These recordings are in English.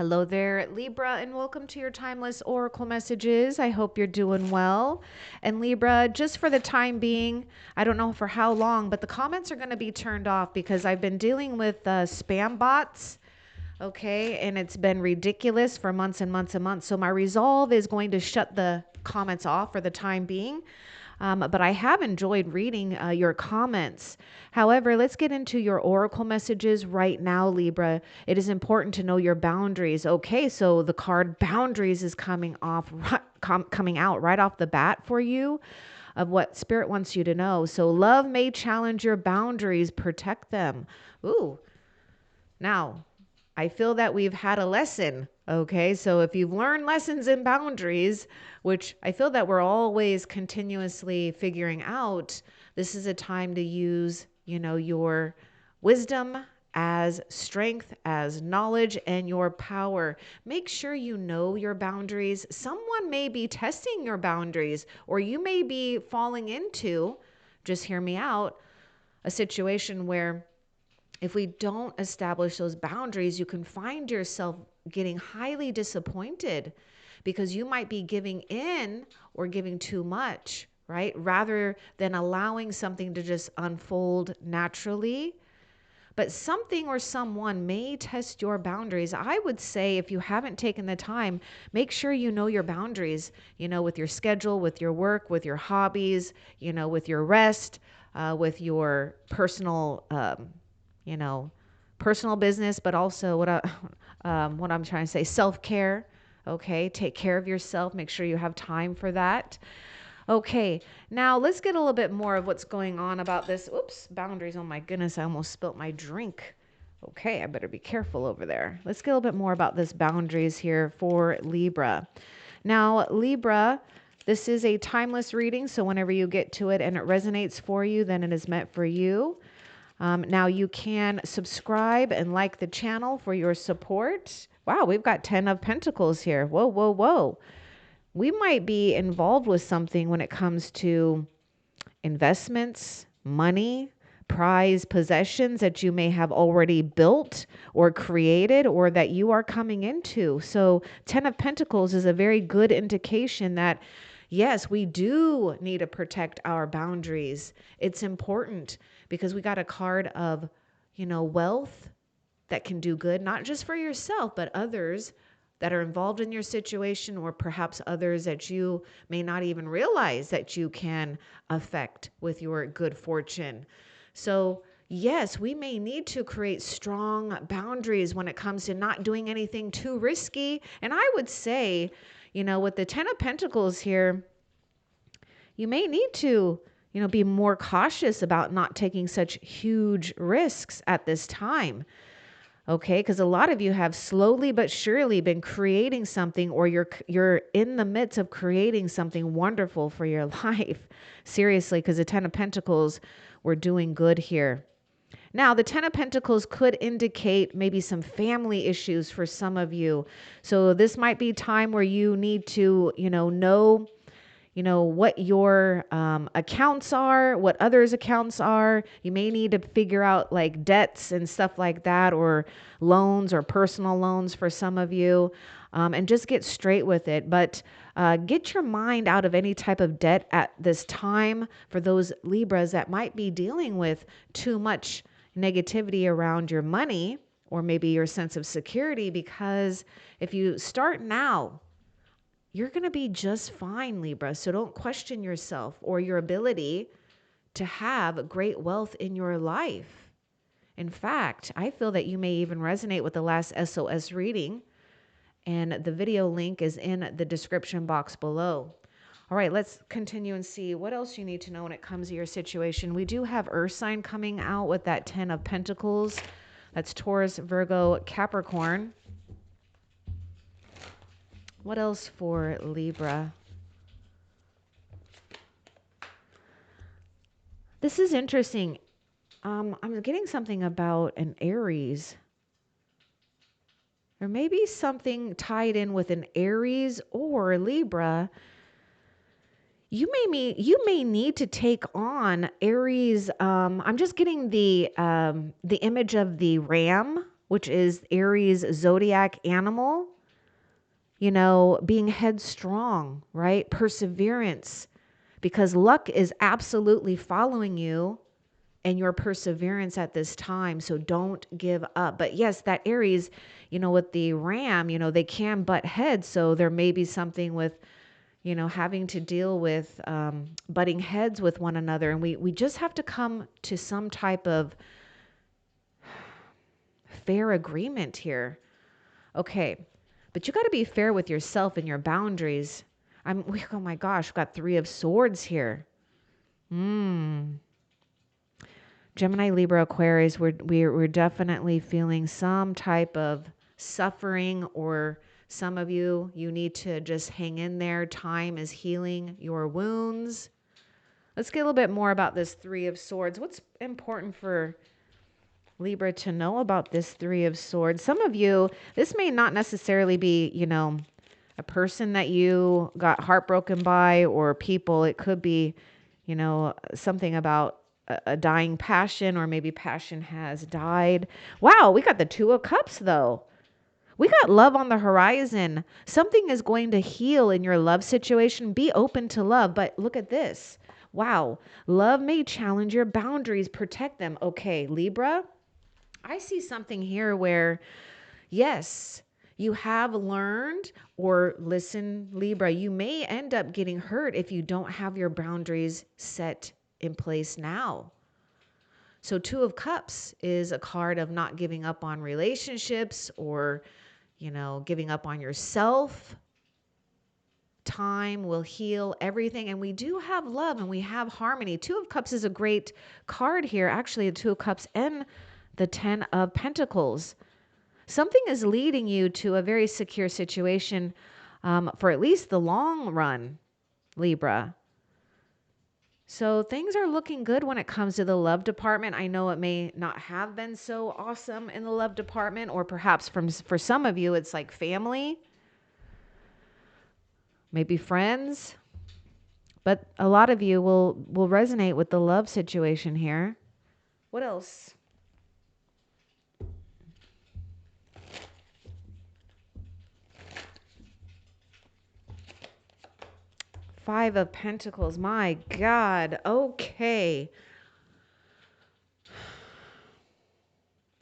Hello there, Libra, and welcome to your timeless oracle messages. I hope you're doing well. And Libra, just for the time being, I don't know for how long, but the comments are going to be turned off because I've been dealing with spam bots. Okay, and it's been ridiculous for months and months and months. So my resolve is going to shut the comments off for the time being. But I have enjoyed reading your comments. However, let's get into your oracle messages right now, Libra. It is important to know your boundaries. Okay, so the card boundaries is coming out right off the bat for you of what Spirit wants you to know. So love may challenge your boundaries, protect them. Ooh, now I feel that we've had a lesson. Okay, so if you've learned lessons in boundaries, which I feel that we're always continuously figuring out, this is a time to use, your wisdom as strength, as knowledge, and your power. Make sure you know your boundaries. Someone may be testing your boundaries, or you may be falling into, just hear me out, a situation where if we don't establish those boundaries, you can find yourself getting highly disappointed because you might be giving in or giving too much, right? Rather than allowing something to just unfold naturally. But something or someone may test your boundaries. I would say if you haven't taken the time, make sure you know your boundaries, with your schedule, with your work, with your hobbies, with your rest, with your personal personal business, but also what I'm trying to say, self-care. Okay, take care of yourself. Make sure you have time for that. Okay, now let's get a little bit more of what's going on about this. Oops, boundaries. Oh my goodness, I almost spilt my drink. Okay, I better be careful over there. Let's get a little bit more about this boundaries here for Libra. Now, Libra, this is a timeless reading, so whenever you get to it and it resonates for you, then it is meant for you. Now you can subscribe and like the channel for your support. Wow, we've got 10 of Pentacles here. Whoa, whoa, whoa. We might be involved with something when it comes to investments, money, prized possessions that you may have already built or created or that you are coming into. So 10 of Pentacles is a very good indication that yes, we do need to protect our boundaries. It's important because we got a card of, wealth that can do good, not just for yourself, but others that are involved in your situation, or perhaps others that you may not even realize that you can affect with your good fortune. So yes, we may need to create strong boundaries when it comes to not doing anything too risky. And I would say, with the 10 of Pentacles here, you may need to, be more cautious about not taking such huge risks at this time. Okay, because a lot of you have slowly but surely been creating something, or you're in the midst of creating something wonderful for your life. Seriously, because the 10 of Pentacles, we're doing good here. Now, the 10 of Pentacles could indicate maybe some family issues for some of you. So this might be time where you need to, know what your accounts are, what others' accounts are. You may need to figure out like debts and stuff like that, or loans or personal loans for some of you, and just get straight with it. But get your mind out of any type of debt at this time for those Libras that might be dealing with too much negativity around your money or maybe your sense of security, because if you start now, you're going to be just fine, Libra. So don't question yourself or your ability to have great wealth in your life. In fact, I feel that you may even resonate with the last SOS reading, and the video link is in the description box below. All right, let's continue and see what else you need to know when it comes to your situation. We do have Earth sign coming out with that 10 of Pentacles. That's Taurus, Virgo, Capricorn. What else for Libra? This is interesting. I'm getting something about an Aries. Or maybe something tied in with an Aries or Libra. You may need to take on Aries. I'm just getting the image of the ram, which is Aries zodiac animal, you know, being headstrong, right? Perseverance, because luck is absolutely following you and your perseverance at this time. So don't give up. But yes, that Aries, you know, with the ram, you know, they can butt heads. So there may be something with, you know, having to deal with butting heads with one another. And we just have to come to some type of fair agreement here. Okay. But you got to be fair with yourself and your boundaries. Oh my gosh, we've got 3 of Swords here. Gemini, Libra, Aquarius, we're definitely feeling some type of suffering, or some of you need to just hang in there. Time is healing your wounds. Let's get a little bit more about this 3 of Swords. What's important for Libra to know about this 3 of Swords? Some of you, this may not necessarily be, you know, a person that you got heartbroken by, or people. It could be, you know, something about a dying passion, or maybe passion has died. Wow, we got the 2 of Cups though. We got love on the horizon. Something is going to heal in your love situation. Be open to love. But look at this. Wow. Love may challenge your boundaries. Protect them. Okay, Libra, I see something here where, yes, you have learned, or listen, Libra, you may end up getting hurt if you don't have your boundaries set in place now. So 2 of Cups is a card of not giving up on relationships, or, you know, giving up on yourself. Time will heal everything. And we do have love and we have harmony. 2 of Cups is a great card here. Actually, the 2 of Cups and the 10 of Pentacles. Something is leading you to a very secure situation for at least the long run, Libra. So things are looking good when it comes to the love department. I know it may not have been so awesome in the love department, or perhaps for some of you, it's like family, maybe friends. But a lot of you will resonate with the love situation here. What else? Five of Pentacles. My God. Okay.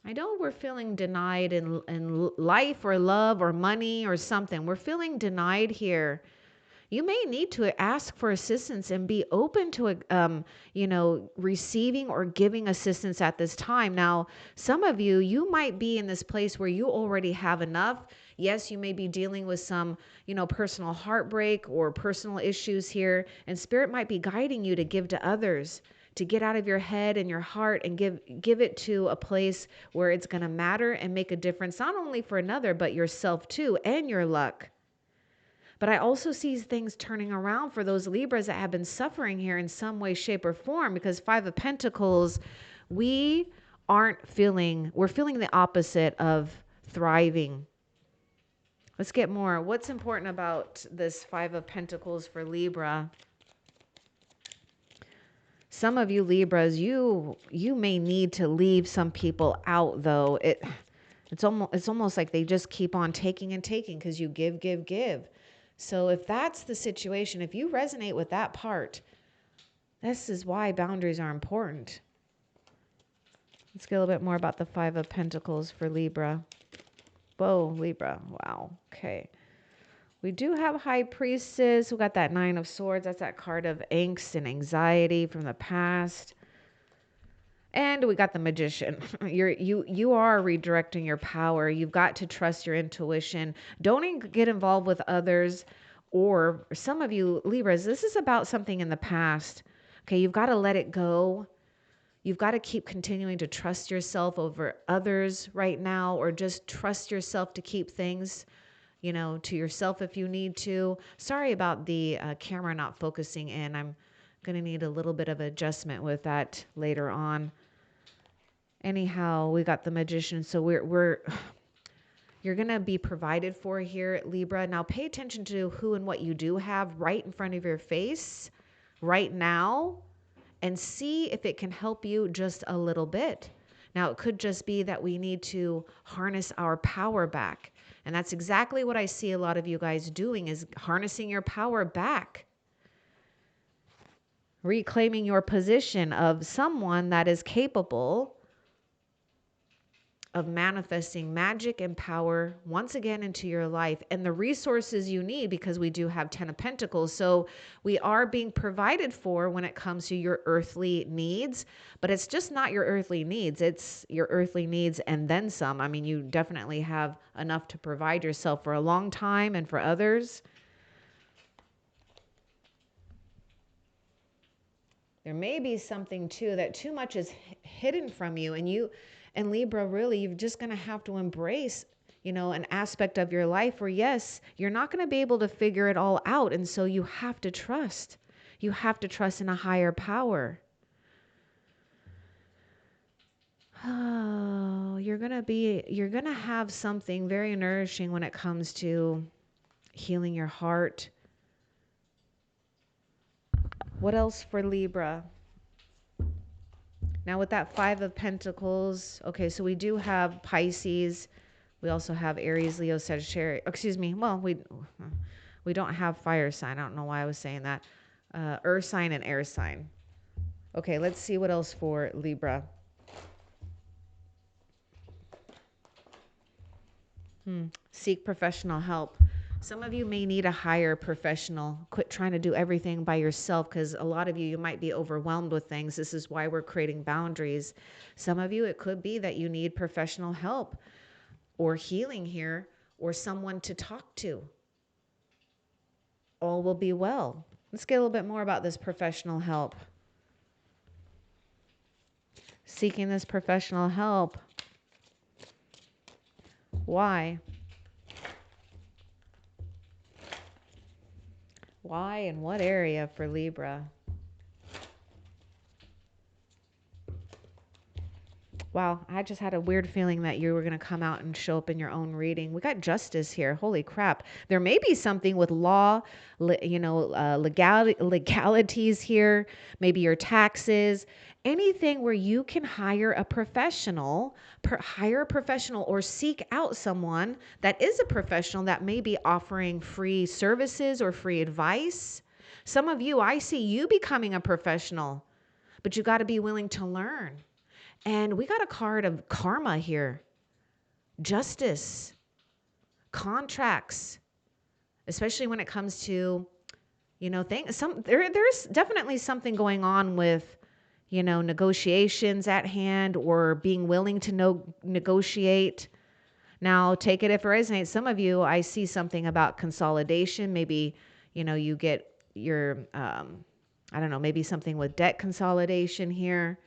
I know we're feeling denied in life, or love, or money, or something. We're feeling denied here. You may need to ask for assistance and be open to, you know, receiving or giving assistance at this time. Now, some of you, you might be in this place where you already have enough. Yes, you may be dealing with some, you know, personal heartbreak or personal issues here, and Spirit might be guiding you to give to others, to get out of your head and your heart and give it to a place where it's going to matter and make a difference, not only for another, but yourself too, and your luck. But I also see things turning around for those Libras that have been suffering here in some way, shape, or form, because 5 of Pentacles, we're feeling the opposite of thriving. Let's get more. What's important about this 5 of Pentacles for Libra? Some of you Libras, you may need to leave some people out, though. It's almost like they just keep on taking and taking, because you give. So if that's the situation, if you resonate with that part, this is why boundaries are important. Let's get a little bit more about the 5 of Pentacles for Libra. Whoa, Libra. Wow. Okay. We do have High Priestess. We got that 9 of Swords. That's that card of angst and anxiety from the past. And we got the Magician. You are redirecting your power. You've got to trust your intuition. Don't get involved with others. Or some of you Libras, this is about something in the past. Okay, you've got to let it go. You've got to keep continuing to trust yourself over others right now, or just trust yourself to keep things, you know, to yourself if you need to. Sorry about the camera not focusing in. I'm going to need a little bit of adjustment with that later on. Anyhow, we got the Magician. So you're going to be provided for here, Libra. Now pay attention to who and what you do have right in front of your face right now, and see if it can help you just a little bit. Now, it could just be that we need to harness our power back. And that's exactly what I see a lot of you guys doing, is harnessing your power back. Reclaiming your position of someone that is capable of manifesting magic and power once again into your life and the resources you need, because we do have 10 of Pentacles. So we are being provided for when it comes to your earthly needs, but it's just not your earthly needs. It's your earthly needs and then some. I mean, you definitely have enough to provide yourself for a long time and for others. There may be something too that too much is hidden from you, and Libra, really, you're just going to have to embrace, an aspect of your life where, yes, you're not going to be able to figure it all out. And so you have to trust. You have to trust in a higher power. Oh, you're going to have something very nourishing when it comes to healing your heart. What else for Libra? Now with that 5 of Pentacles, okay, so we do have Pisces. We also have Aries, Leo, Sagittarius. Excuse me. Well, we don't have fire sign. I don't know why I was saying that. Earth sign and air sign. Okay, let's see what else for Libra. Seek professional help. Some of you may need a higher professional. Quit trying to do everything by yourself, because a lot of you might be overwhelmed with things. This is why we're creating boundaries. Some of you, it could be that you need professional help or healing here, or someone to talk to. All will be well. Let's get a little bit more about this professional help. Seeking this professional help. Why? Why and what area for Libra? Wow, I just had a weird feeling that you were going to come out and show up in your own reading. We got justice here. Holy crap. There may be something with law, legalities here, maybe your taxes, anything where you can hire a professional, or seek out someone that is a professional that may be offering free services or free advice. Some of you, I see you becoming a professional, but you got to be willing to learn. And we got a card of karma here, justice, contracts, especially when it comes to, things. There's definitely something going on with, negotiations at hand, or being willing to negotiate. Now, take it if it resonates. Some of you, I see something about consolidation. Maybe, you get your, I don't know, maybe something with debt consolidation here.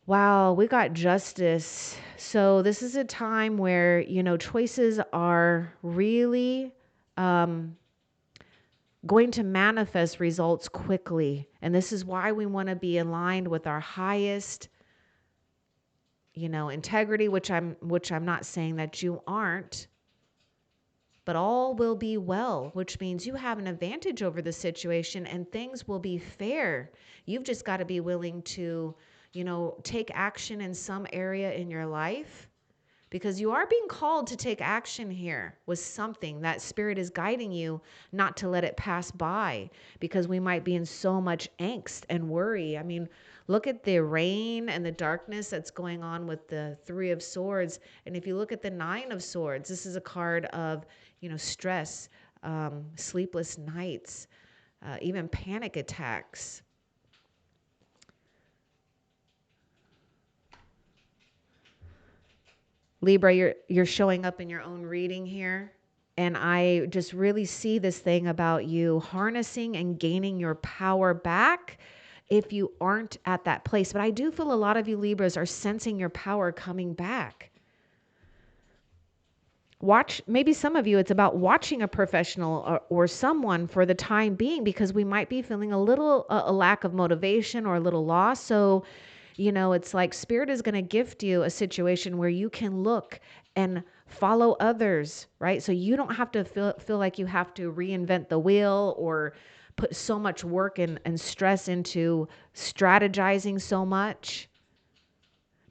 Wow, we got justice. So this is a time where, choices are really going to manifest results quickly. And this is why we want to be aligned with our highest, integrity, which I'm not saying that you aren't, but all will be well, which means you have an advantage over the situation and things will be fair. You've just got to be willing to take action in some area in your life, because you are being called to take action here with something that spirit is guiding you not to let it pass by, because we might be in so much angst and worry. I mean, look at the rain and the darkness that's going on with the 3 of Swords. And if you look at the 9 of Swords, this is a card of, stress, sleepless nights, even panic attacks. Libra, you're showing up in your own reading here. And I just really see this thing about you harnessing and gaining your power back if you aren't at that place. But I do feel a lot of you Libras are sensing your power coming back. Maybe some of you, it's about watching a professional or someone for the time being, because we might be feeling a lack of motivation or a little loss. So it's like spirit is going to gift you a situation where you can look and follow others, right? So you don't have to feel like you have to reinvent the wheel or put so much work and stress into strategizing so much.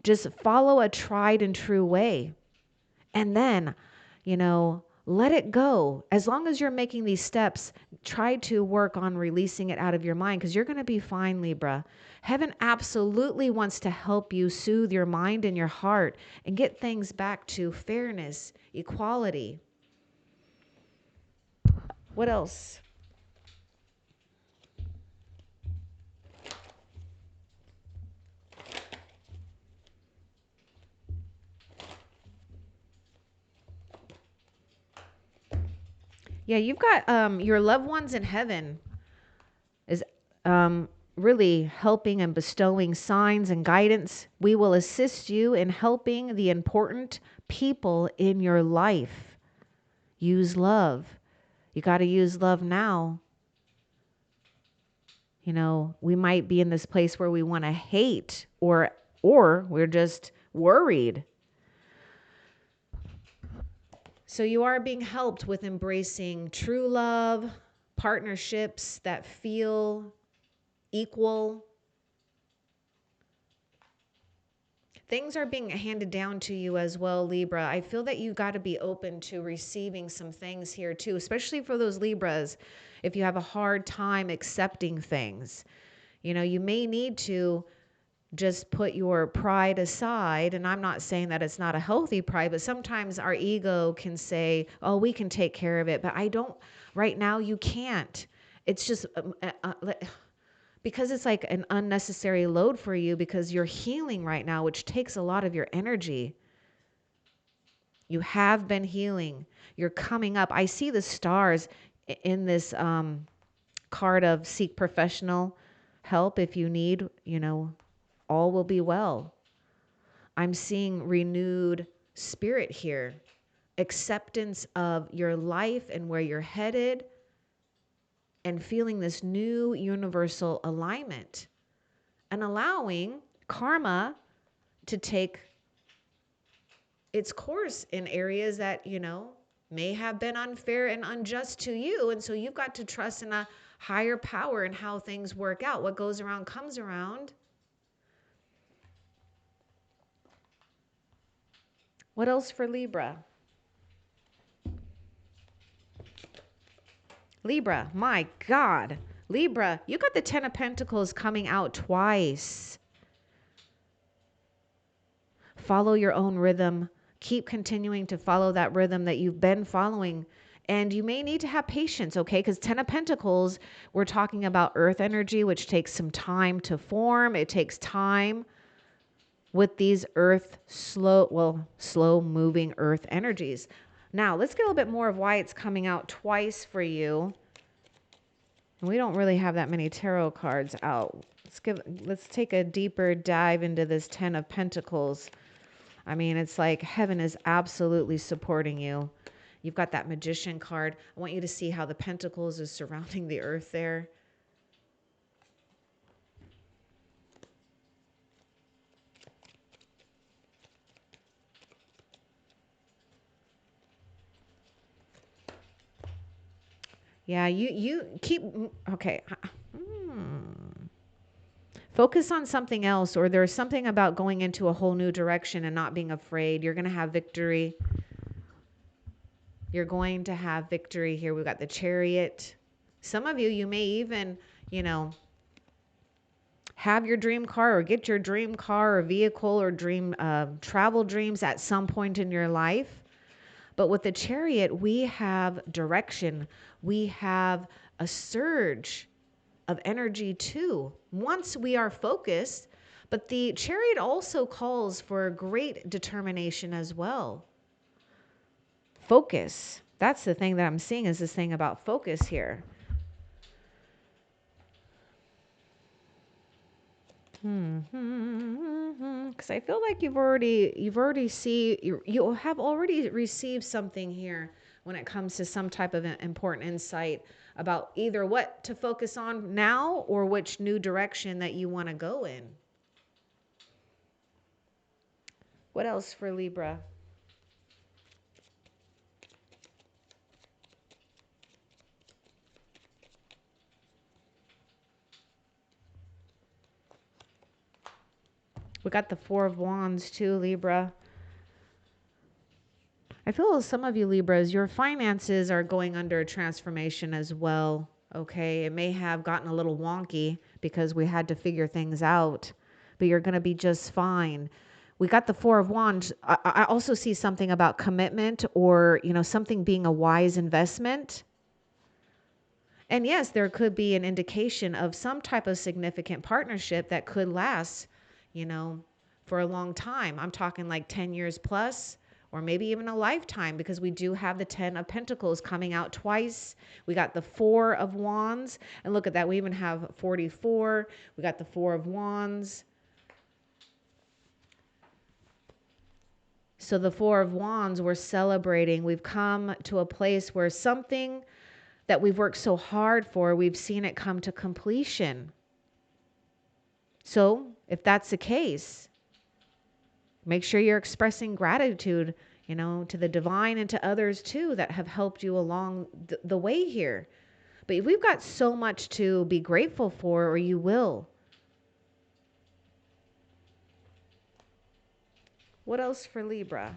Just follow a tried and true way. And then, let it go. As long as you're making these steps, try to work on releasing it out of your mind, because you're going to be fine, Libra. Heaven absolutely wants to help you soothe your mind and your heart and get things back to fairness, equality. What else? Yeah, you've got your loved ones in heaven is really helping and bestowing signs and guidance. We will assist you in helping the important people in your life. Use love. You got to use love now. We might be in this place where we want to hate, or we're just worried. So you are being helped with embracing true love, partnerships that feel equal. Things are being handed down to you as well, Libra. I feel that you got to be open to receiving some things here too, especially for those Libras. If you have a hard time accepting things, you may need to just put your pride aside. And I'm not saying that it's not a healthy pride, but sometimes our ego can say, oh, we can take care of it. But right now you can't. It's just because it's like an unnecessary load for you, because you're healing right now, which takes a lot of your energy. You have been healing. You're coming up. I see the stars in this card of seek professional help if you need, all will be well. I'm seeing renewed spirit here, acceptance of your life and where you're headed, and feeling this new universal alignment, and allowing karma to take its course in areas that, may have been unfair and unjust to you. And so you've got to trust in a higher power and how things work out. What goes around comes around. What else for Libra? Libra, my God. Libra, you got the 10 of Pentacles coming out twice. Follow your own rhythm. Keep continuing to follow that rhythm that you've been following. And you may need to have patience, okay? Because 10 of Pentacles, we're talking about earth energy, which takes some time to form. It takes time with these slow moving earth energies. Now, let's get a little bit more of why it's coming out twice for you. We don't really have that many tarot cards out. Let's take a deeper dive into this 10 of Pentacles. I mean, it's like heaven is absolutely supporting you. You've got that Magician card. I want you to see how the Pentacles is surrounding the earth there. Yeah, you keep, okay. Focus on something else, or there's something about going into a whole new direction and not being afraid. You're going to have victory. You're going to have victory here. We've got the Chariot. Some of you may even, have your dream car or get your dream car or vehicle or dream travel dreams at some point in your life. But with the Chariot, we have direction. We have a surge of energy too, once we are focused. But the Chariot also calls for great determination as well. Focus. That's the thing that I'm seeing, is this thing about focus here. Because I feel like you have already received something here when it comes to some type of important insight about either what to focus on now or which new direction that you want to go in. What else for Libra? We got the Four of Wands too, Libra. I feel some of you Libras, your finances are going under a transformation as well. Okay. It may have gotten a little wonky because we had to figure things out, but you're going to be just fine. We got the Four of Wands. I also see something about commitment or, something being a wise investment. And yes, there could be an indication of some type of significant partnership that could last, for a long time. I'm talking like 10 years plus, or maybe even a lifetime, because we do have the 10 of Pentacles coming out twice. We got the Four of Wands. And look at that. We even have 44. We got the Four of Wands. So the Four of Wands, we're celebrating. We've come to a place where something that we've worked so hard for, we've seen it come to completion. So if that's the case, make sure you're expressing gratitude, to the divine and to others too that have helped you along the way here. But we've got so much to be grateful for, or you will. What else for Libra?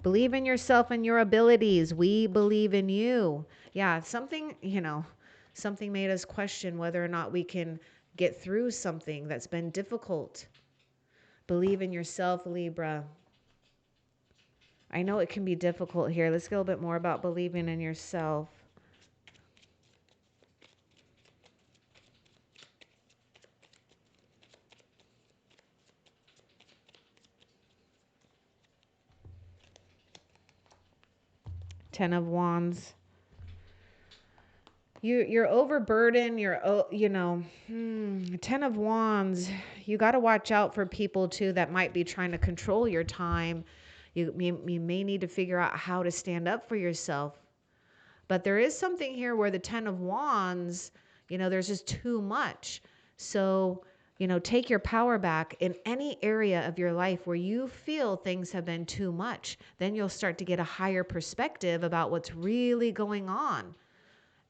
Believe in yourself and your abilities. We believe in you. Yeah, something made us question whether or not we can get through something that's been difficult. Believe in yourself, Libra. I know it can be difficult here. Let's get a little bit more about believing in yourself. Ten of Wands. You're overburdened. Ten of Wands. You got to watch out for people too that might be trying to control your time. You may need to figure out how to stand up for yourself. But there is something here where the Ten of Wands, there's just too much. So, take your power back in any area of your life where you feel things have been too much. Then you'll start to get a higher perspective about what's really going on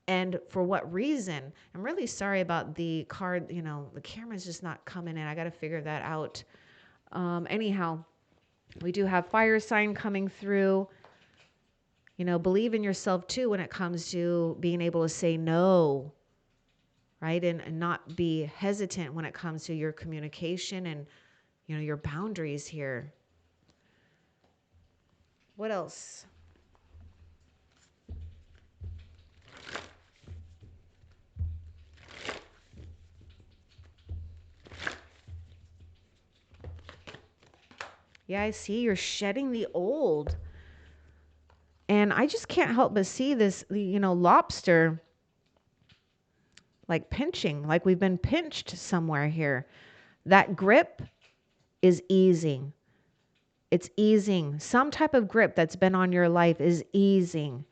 and for what reason. I'm really sorry about the card. The camera's just not coming in. I got to figure that out. Anyhow, we do have fire sign coming through. Believe in yourself too when it comes to being able to say no, right? And not be hesitant when it comes to your communication and, your boundaries here. What else? Yeah, I see you're shedding the old. And I just can't help but see this, lobster, like pinching, like we've been pinched somewhere here. That grip is easing. It's easing. Some type of grip that's been on your life is easing.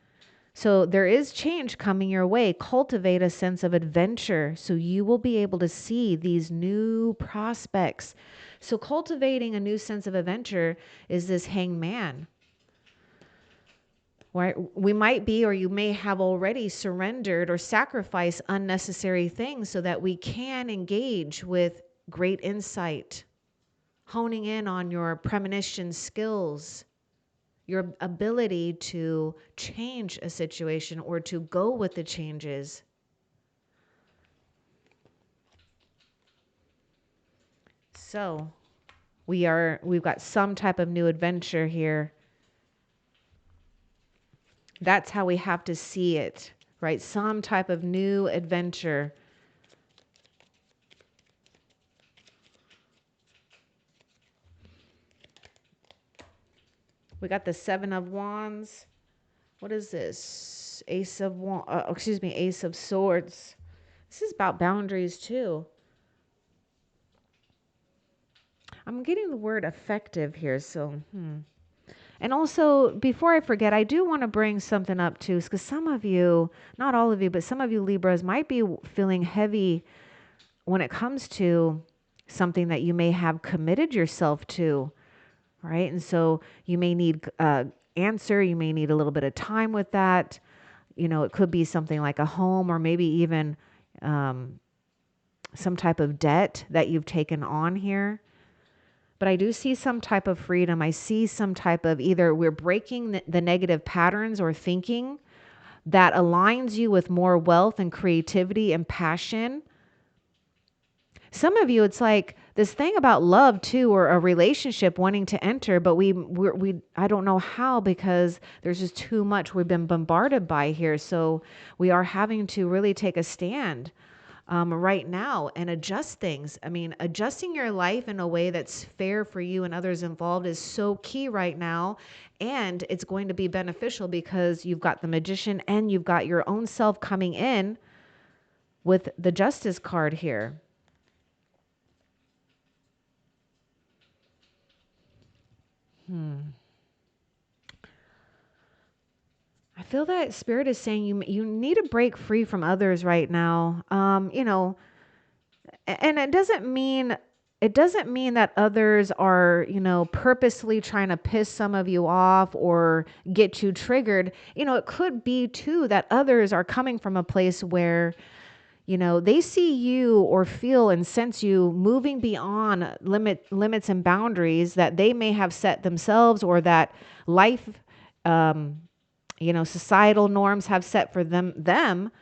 So there is change coming your way. Cultivate a sense of adventure so you will be able to see these new prospects. So cultivating a new sense of adventure is this hangman. Right? We might be, or you may have already surrendered or sacrificed unnecessary things so that we can engage with great insight, honing in on your premonition skills, your ability to change a situation or to go with the changes. So we've got some type of new adventure here. That's how we have to see it, right? Some type of new adventure. We got the Seven of Wands. What is this? Ace of Swords. This is about boundaries too. I'm getting the word effective here, so And also, before I forget, I do want to bring something up too, because some of you, not all of you, but some of you Libras might be feeling heavy when it comes to something that you may have committed yourself to, right? And so you may need answer, you may need a little bit of time with that. It could be something like a home or maybe even some type of debt that you've taken on here. But I do see some type of freedom. I see some type of either we're breaking the negative patterns or thinking that aligns you with more wealth and creativity and passion. Some of you, it's like this thing about love too, or a relationship wanting to enter, but I don't know how, because there's just too much we've been bombarded by here. So we are having to really take a stand right now and adjust things. I mean, adjusting your life in a way that's fair for you and others involved is so key right now. And it's going to be beneficial because you've got the Magician and you've got your own self coming in with the Justice card here. I feel that Spirit is saying you need to break free from others right now. And it doesn't mean that others are, purposely trying to piss some of you off or get you triggered. It could be too that others are coming from a place where, they see you or feel and sense you moving beyond limits and boundaries that they may have set themselves, or that life, societal norms have set for them,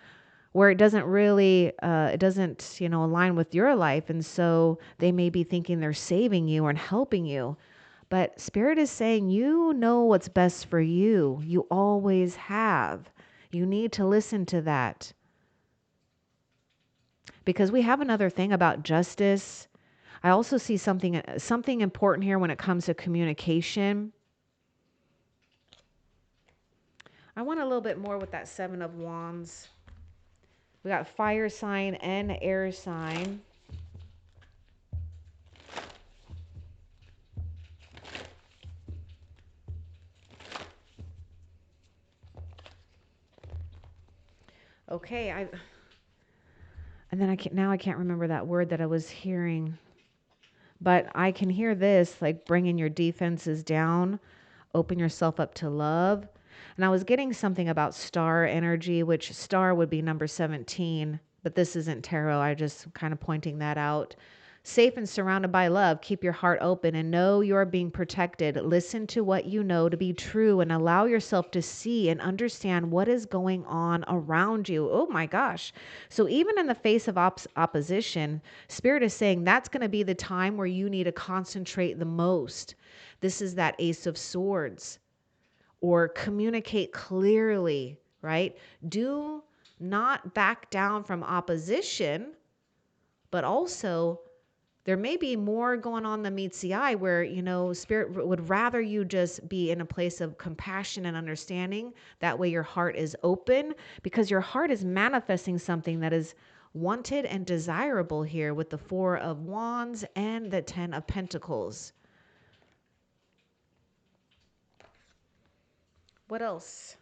where it doesn't really, align with your life. And so they may be thinking they're saving you and helping you. But Spirit is saying, you know what's best for you. You always have. You need to listen to that. Because we have another thing about justice. I also see something important here when it comes to communication. I want a little bit more with that 7 of Wands. We got fire sign and air sign. Okay, and then I can't remember that word that I was hearing. But I can hear this, like bringing your defenses down, open yourself up to love. And I was getting something about star energy, which star would be number 17, but this isn't tarot. I just kind of pointing that out. Safe and surrounded by love. Keep your heart open and know you're being protected. Listen to what you know to be true and allow yourself to see and understand what is going on around you. Oh my gosh. So even in the face of opposition, Spirit is saying that's going to be the time where you need to concentrate the most. This is that Ace of Swords. Or communicate clearly, right? Do not back down from opposition, but also there may be more going on than meets the eye, where, Spirit would rather you just be in a place of compassion and understanding. That way your heart is open, because your heart is manifesting something that is wanted and desirable here with the 4 of Wands and the 10 of Pentacles. What else?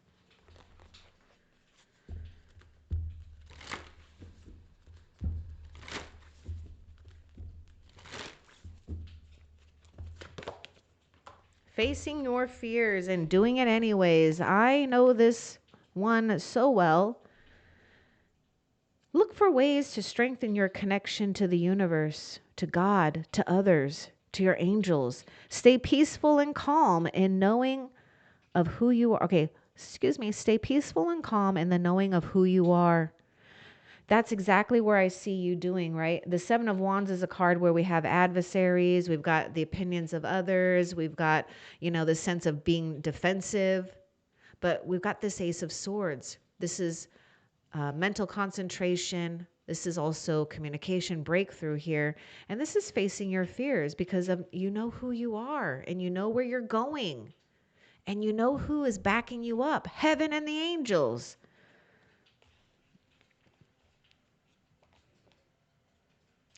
Facing your fears and doing it anyways. I know this one so well. Look for ways to strengthen your connection to the universe, to God, to others, to your angels. Stay peaceful and calm in knowing of who you are. Okay, excuse me. Stay peaceful and calm in the knowing of who you are. That's exactly where I see you doing, right? The 7 of Wands is a card where we have adversaries. We've got the opinions of others. We've got, the sense of being defensive. But we've got this Ace of Swords. This is mental concentration. This is also communication breakthrough here. And this is facing your fears because of, you know who you are and you know where you're going. And you know who is backing you up. Heaven and the angels.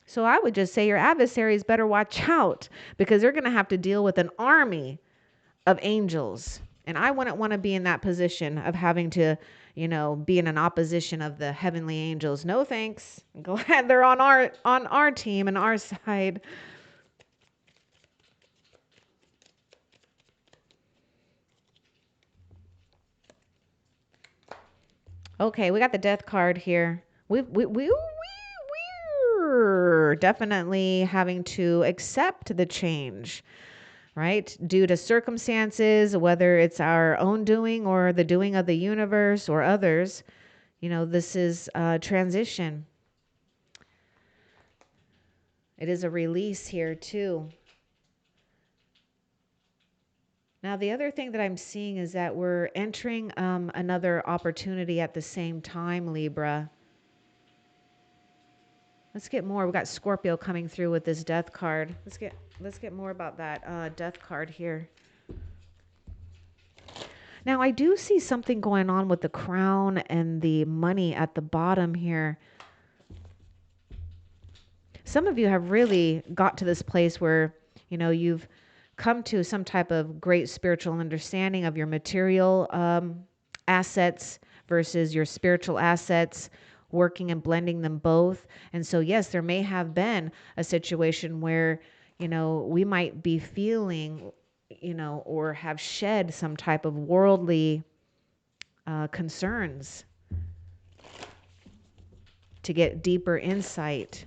So I would just say your adversaries better watch out, because they're going to have to deal with an army of angels. And I wouldn't want to be in that position of having to, be in an opposition of the heavenly angels. No thanks. I'm glad they're on our team and our side. Okay, we got the death card here. definitely having to accept the change, right? Due to circumstances, whether it's our own doing or the doing of the universe or others, this is a transition. It is a release here too. Now, the other thing that I'm seeing is that we're entering another opportunity at the same time, Libra. Let's get more. We got Scorpio coming through with this death card. Let's get more about that death card here. Now, I do see something going on with the crown and the money at the bottom here. Some of you have really got to this place where, you've come to some type of great spiritual understanding of your material assets versus your spiritual assets, working and blending them both. And so, yes, there may have been a situation where, we might be feeling, or have shed some type of worldly concerns to get deeper insight.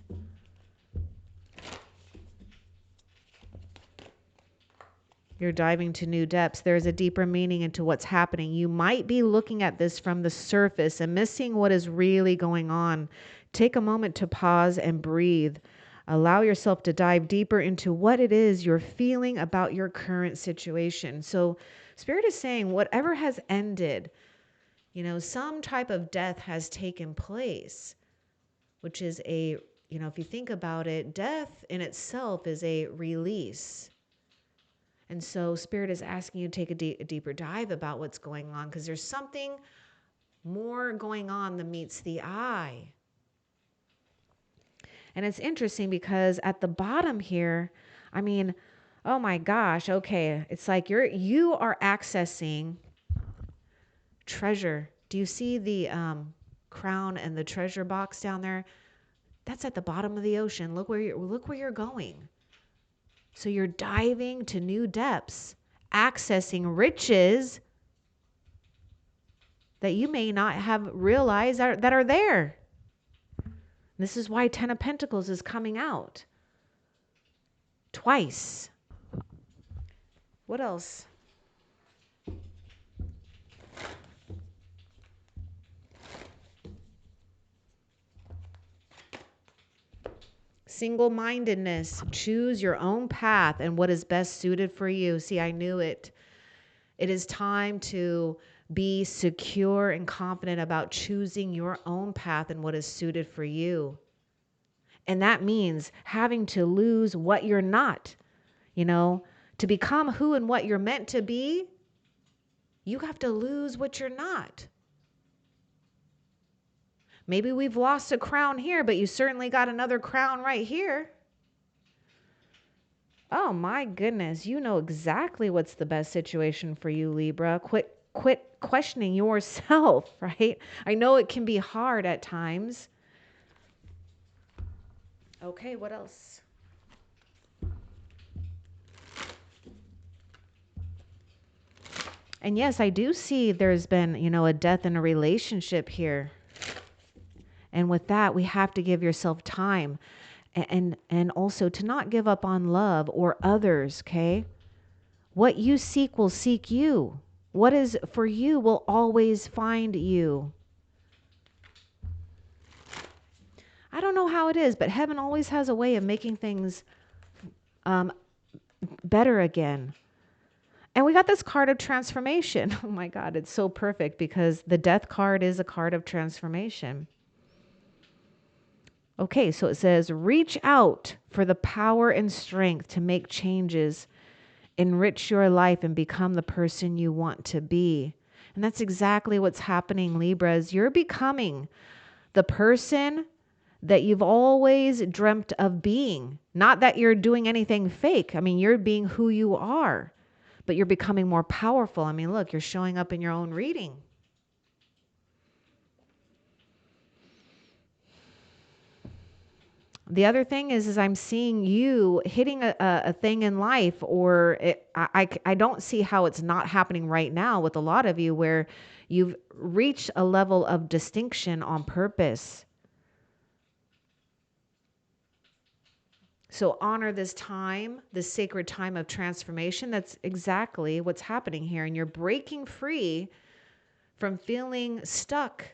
You're diving to new depths. There's a deeper meaning into what's happening. You might be looking at this from the surface and missing what is really going on. Take a moment to pause and breathe. Allow yourself to dive deeper into what it is you're feeling about your current situation. So Spirit is saying whatever has ended, some type of death has taken place, which is if you think about it, death in itself is a release. And so Spirit is asking you to take a deeper dive about what's going on, because there's something more going on than meets the eye. And it's interesting because at the bottom here, oh my gosh, okay. It's like you are accessing treasure. Do you see the crown and the treasure box down there? That's at the bottom of the ocean. Look where you're going. So you're diving to new depths, accessing riches that you may not have realized that are there. This is why 10 of Pentacles is coming out twice. What else? Single-mindedness. Choose your own path and what is best suited for you. See, I knew it. It is time to be secure and confident about choosing your own path and what is suited for you. And that means having to lose what you're not, to become who and what you're meant to be. You have to lose what you're not. Maybe we've lost a crown here, but you certainly got another crown right here. Oh my goodness, you know exactly what's the best situation for you, Libra. Quit questioning yourself, right? I know it can be hard at times. Okay, what else? And yes, I do see there's been, a death in a relationship here. And with that, we have to give yourself time and also to not give up on love or others, okay? What you seek will seek you. What is for you will always find you. I don't know how it is, but heaven always has a way of making things better again. And we got this card of transformation. Oh my God, it's so perfect because the death card is a card of transformation. Okay, so it says, reach out for the power and strength to make changes, enrich your life, and become the person you want to be. And that's exactly what's happening, Libras. You're becoming the person that you've always dreamt of being. Not that you're doing anything fake. You're being who you are, but you're becoming more powerful. Look, you're showing up in your own reading. The other thing is I'm seeing you hitting a thing in life, or I don't see how it's not happening right now with a lot of you, where you've reached a level of distinction on purpose. So honor this time, this sacred time of transformation. That's exactly what's happening here. And you're breaking free from feeling stuck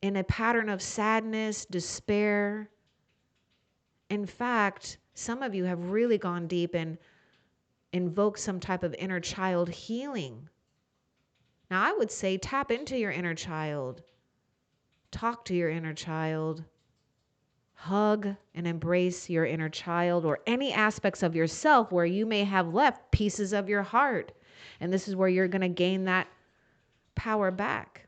in a pattern of sadness, despair. In fact, some of you have really gone deep and invoked some type of inner child healing. Now, I would say tap into your inner child. Talk to your inner child. Hug and embrace your inner child or any aspects of yourself where you may have left pieces of your heart. And this is where you're going to gain that power back.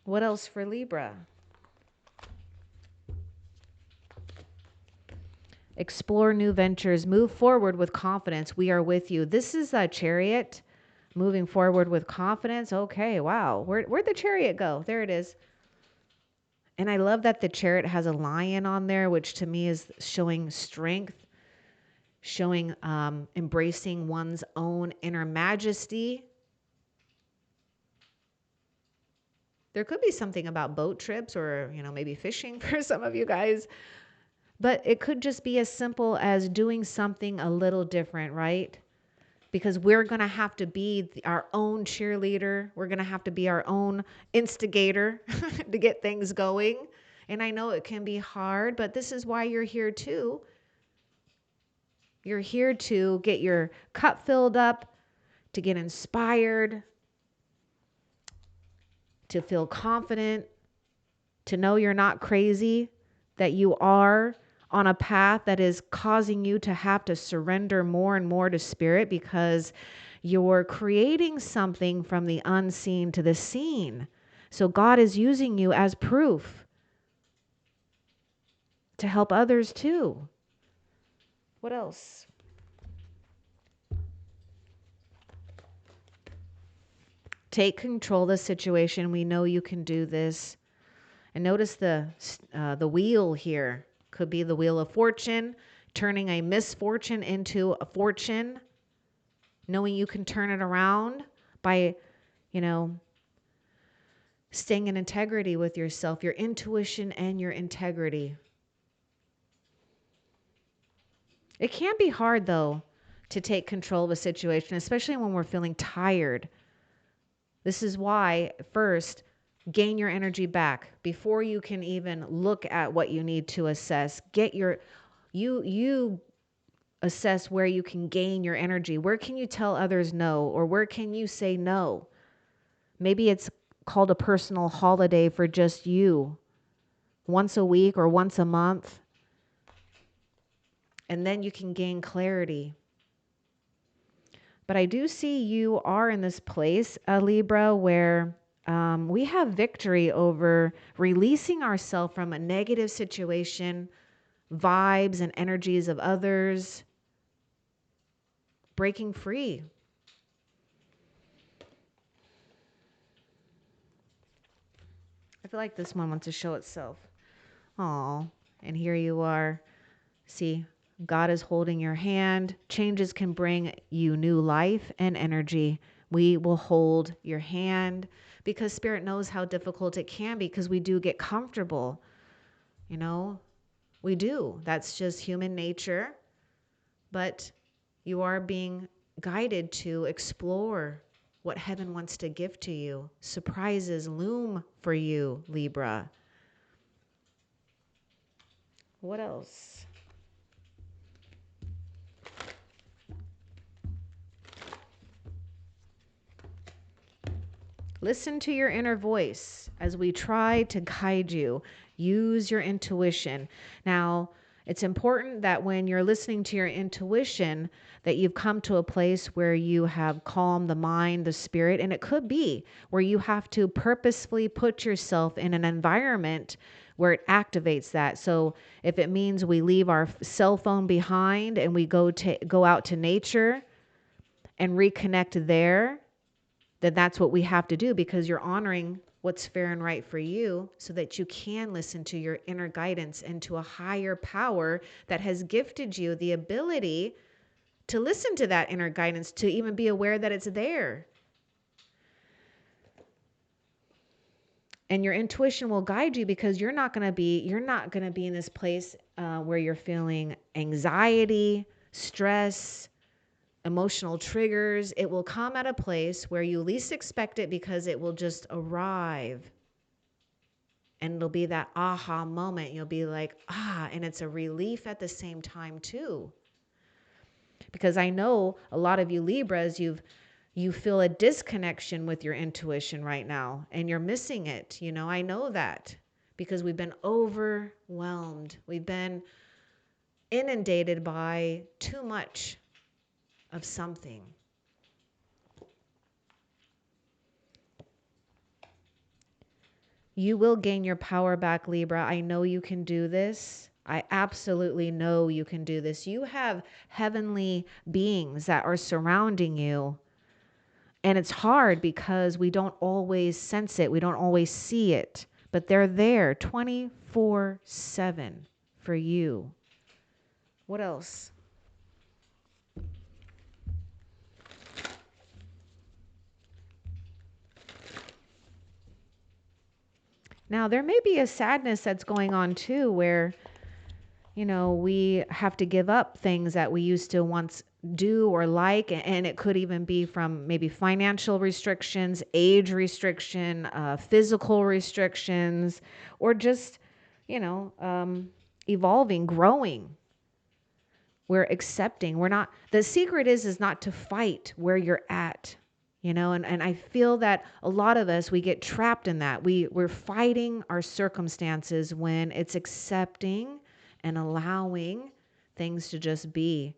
What else for Libra? Explore new ventures. Move forward with confidence. We are with you. This is a Chariot. Moving forward with confidence. Okay, wow. Where'd the Chariot go? There it is. And I love that the Chariot has a lion on there, which to me is showing strength, showing embracing one's own inner majesty. There could be something about boat trips or, maybe fishing for some of you guys. But it could just be as simple as doing something a little different, right? Because we're going to have to be our own cheerleader. We're going to have to be our own instigator to get things going. And I know it can be hard, but this is why you're here too. You're here to get your cup filled up, to get inspired, to feel confident, to know you're not crazy, that you are on a path that is causing you to have to surrender more and more to spirit because you're creating something from the unseen to the seen. So God is using you as proof to help others too. What else? Take control of the situation. We know you can do this. And notice the wheel here. Could be the wheel of fortune, turning a misfortune into a fortune, knowing you can turn it around by, staying in integrity with yourself, your intuition and your integrity. It can be hard, though, to take control of a situation, especially when we're feeling tired. This is why, first, gain your energy back before you can even look at what you need to assess. You assess where you can gain your energy. Where can you tell others no, or where can you say no? Maybe it's called a personal holiday for just you, once a week or once a month. And then you can gain clarity. But I do see you are in this place, Libra, where we have victory over releasing ourselves from a negative situation, vibes and energies of others, breaking free. I feel like this one wants to show itself. Oh, and here you are. See, God is holding your hand. Changes can bring you new life and energy. We will hold your hand because Spirit knows how difficult it can be because we do get comfortable. We do. That's just human nature. But you are being guided to explore what heaven wants to give to you. Surprises loom for you, Libra. What else? Listen to your inner voice as we try to guide you. Use your intuition. Now, it's important that when you're listening to your intuition, that you've come to a place where you have calmed the mind, the spirit, and it could be where you have to purposefully put yourself in an environment where it activates that. So if it means we leave our cell phone behind and we go out to nature and reconnect there, then that's what we have to do because you're honoring what's fair and right for you so that you can listen to your inner guidance and to a higher power that has gifted you the ability to listen to that inner guidance, to even be aware that it's there. And your intuition will guide you, because you're not going to be in this place where you're feeling anxiety, stress, emotional triggers. It will come at a place where you least expect it, because it will just arrive. And it'll be that aha moment. You'll be like, and it's a relief at the same time too. Because I know a lot of you Libras, you feel a disconnection with your intuition right now, and you're missing it. I know that, because we've been overwhelmed. We've been inundated by too much of something. You will gain your power back, Libra. I know you can do this. I absolutely know you can do this. You have heavenly beings that are surrounding you. And it's hard because we don't always sense it. We don't always see it. But they're there 24/7 for you. What else? Now, there may be a sadness that's going on too, where, we have to give up things that we used to once do or like. And it could even be from maybe financial restrictions, age restriction, physical restrictions, or just, evolving, growing. We're accepting. The secret is not to fight where you're at. And I feel that a lot of us, we get trapped in that. We're fighting our circumstances when it's accepting and allowing things to just be.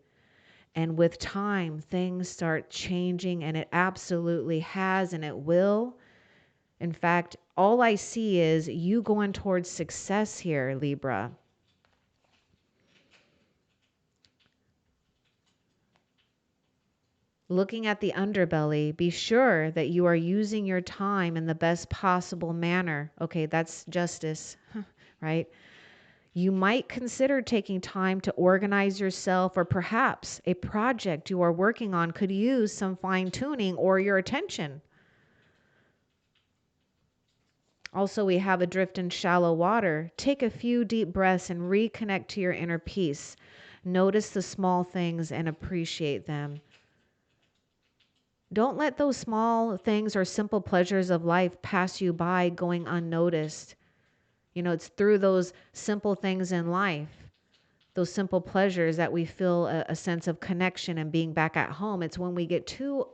And with time, things start changing, and it absolutely has, and it will. In fact, all I see is you going towards success here, Libra. Looking at the underbelly, be sure that you are using your time in the best possible manner. Okay, that's justice, right? You might consider taking time to organize yourself, or perhaps a project you are working on could use some fine-tuning or your attention. Also, we have adrift in shallow water. Take a few deep breaths and reconnect to your inner peace. Notice the small things and appreciate them. Don't let those small things or simple pleasures of life pass you by going unnoticed. It's through those simple things in life, those simple pleasures, that we feel a sense of connection and being back at home. It's when we get too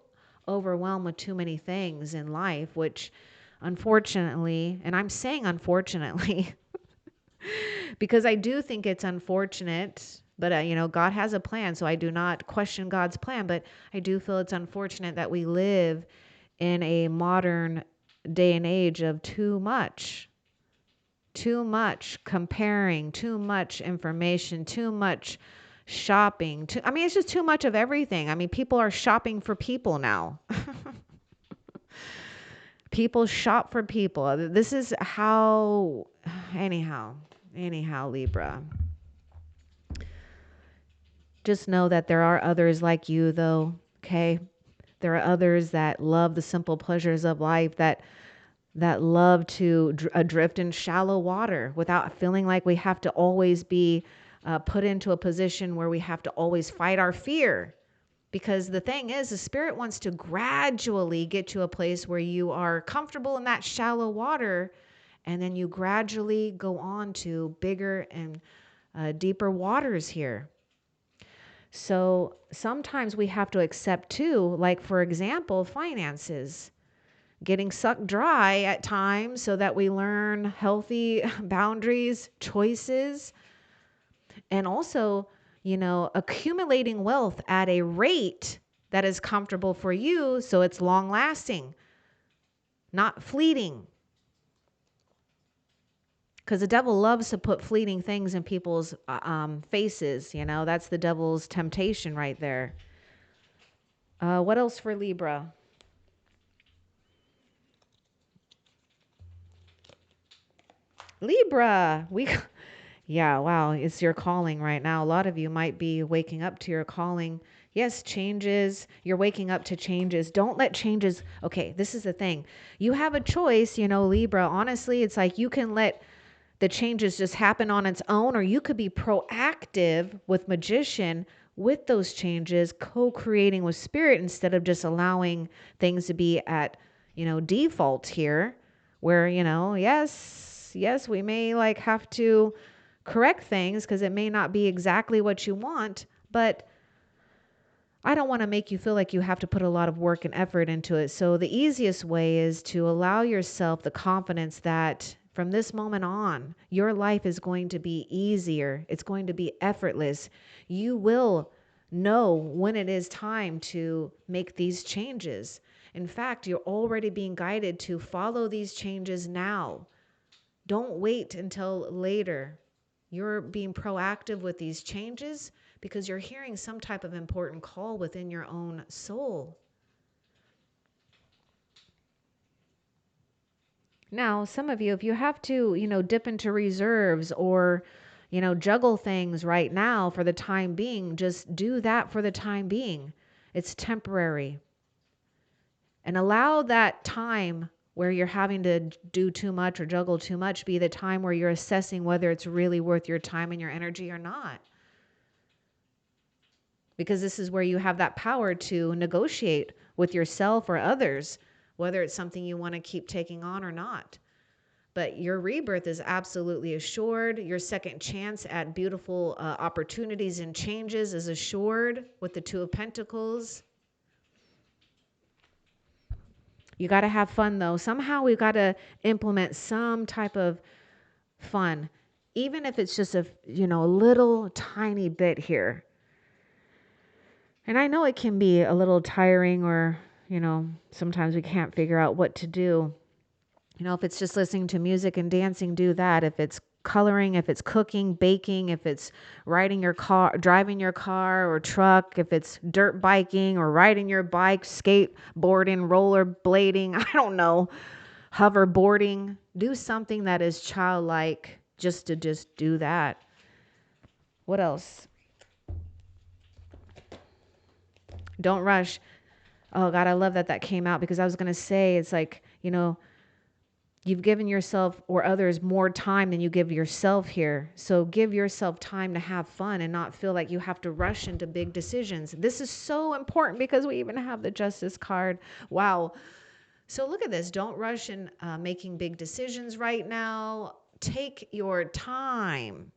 overwhelmed with too many things in life, which unfortunately, and I'm saying unfortunately, because I do think it's unfortunate, but God has a plan, so I do not question God's plan. But I do feel it's unfortunate that we live in a modern day and age of too much comparing, too much information, too much shopping. It's just too much of everything. People are shopping for people now. People shop for people. This is how, anyhow, Libra. Just know that there are others like you, though, okay? There are others that love the simple pleasures of life, that love to adrift in shallow water without feeling like we have to always be put into a position where we have to always fight our fear. Because the thing is, the spirit wants to gradually get to a place where you are comfortable in that shallow water, and then you gradually go on to bigger and deeper waters here. So sometimes we have to accept too, like for example, finances getting sucked dry at times, so that we learn healthy boundaries, choices, and also, accumulating wealth at a rate that is comfortable for you, so it's long lasting, not fleeting. Because the devil loves to put fleeting things in people's faces. That's the devil's temptation right there. What else for Libra? Libra, Yeah, wow, it's your calling right now. A lot of you might be waking up to your calling. Yes, changes. You're waking up to changes. Don't let changes. Okay, this is the thing. You have a choice, Libra. Honestly, it's like you can let the changes just happen on its own, or you could be proactive with Magician with those changes, co-creating with spirit instead of just allowing things to be at, default here, where, yes, we may like have to correct things because it may not be exactly what you want, but I don't want to make you feel like you have to put a lot of work and effort into it. So the easiest way is to allow yourself the confidence that from this moment on, your life is going to be easier. It's going to be effortless. You will know when it is time to make these changes. In fact, you're already being guided to follow these changes now. Don't wait until later. You're being proactive with these changes because you're hearing some type of important call within your own soul. Now, some of you, if you have to, dip into reserves or, juggle things right now for the time being, just do that for the time being. It's temporary. And allow that time where you're having to do too much or juggle too much be the time where you're assessing whether it's really worth your time and your energy or not. Because this is where you have that power to negotiate with yourself or others, whether it's something you want to keep taking on or not. But your rebirth is absolutely assured. Your second chance at beautiful opportunities and changes is assured with the Two of Pentacles. You got to have fun, though. Somehow we've got to implement some type of fun, even if it's just a little tiny bit here. And I know it can be a little tiring, or sometimes we can't figure out what to do. If it's just listening to music and dancing, do that. If it's coloring, if it's cooking, baking, if it's driving your car or truck, if it's dirt biking or riding your bike, skateboarding, rollerblading, I don't know, hoverboarding, do something that is childlike just to do that. What else? Don't rush. Oh God, I love that came out, because I was going to say, it's like, you've given yourself or others more time than you give yourself here. So give yourself time to have fun and not feel like you have to rush into big decisions. This is so important because we even have the Justice card. Wow. So look at this. Don't rush in making big decisions right now. Take your time.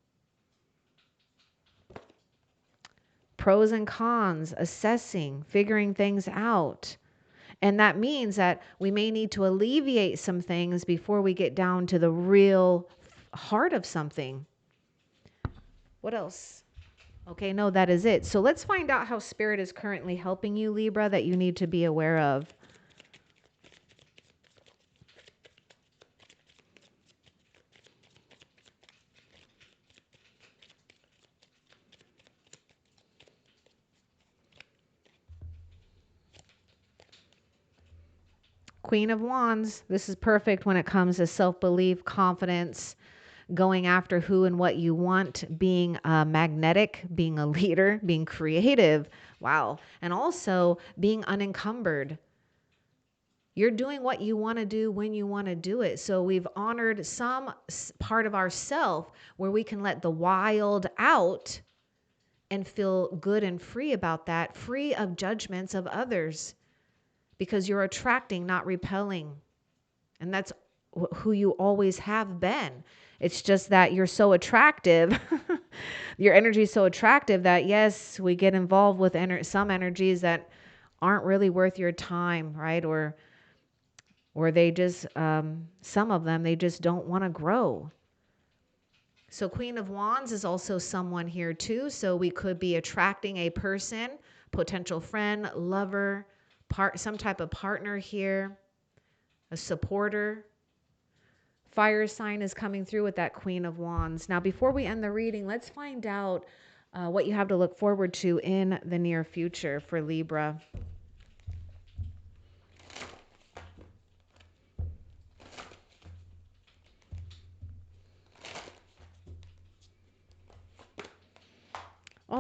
Pros and cons, assessing, figuring things out. And that means that we may need to alleviate some things before we get down to the real heart of something. What else? Okay, no, that is it. So let's find out how Spirit is currently helping you, Libra, that you need to be aware of. Queen of Wands. This is perfect when it comes to self-belief, confidence, going after who and what you want, being magnetic, being a leader, being creative. Wow. And also being unencumbered. You're doing what you want to do when you want to do it. So we've honored some part of ourself where we can let the wild out and feel good and free about that, free of judgments of others, because you're attracting, not repelling. And that's who you always have been. It's just that you're so attractive. Your energy is so attractive that, yes, we get involved with some energies that aren't really worth your time, right? Or they just, some of them, they just don't want to grow. So Queen of Wands is also someone here too. So we could be attracting a person, potential friend, lover, some type of partner here, a supporter. Fire sign is coming through with that Queen of Wands. Now, before we end the reading, let's find out what you have to look forward to in the near future for Libra.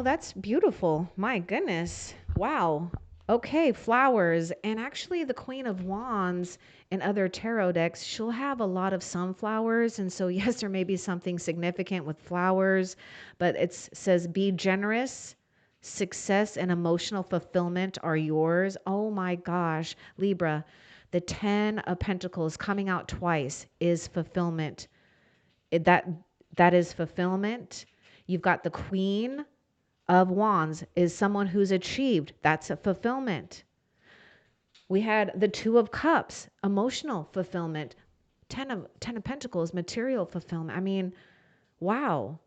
Oh, that's beautiful. My goodness. Wow. Okay, flowers. And actually, the Queen of Wands in other tarot decks, she'll have a lot of sunflowers. And so, yes, there may be something significant with flowers, but it says be generous. Success and emotional fulfillment are yours. Oh my gosh, Libra, the 10 of Pentacles coming out twice is fulfillment. That is fulfillment. You've got the Queen of Wands is someone who's achieved. That's a fulfillment. We had the Two of Cups, emotional fulfillment. Ten of Pentacles, material fulfillment. I mean, wow.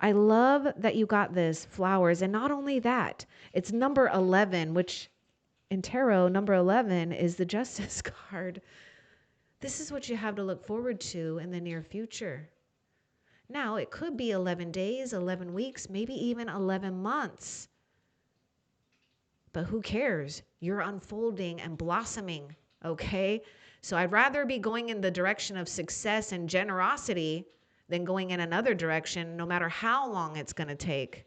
I love that you got this flowers. And not only that, it's number 11, which in tarot, number 11 is the Justice card. This is what you have to look forward to in the near future. Now, it could be 11 days, 11 weeks, maybe even 11 months. But who cares? You're unfolding and blossoming, okay? So I'd rather be going in the direction of success and generosity than going in another direction, no matter how long it's going to take.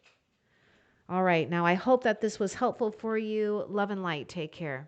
All right, now I hope that this was helpful for you. Love and light. Take care.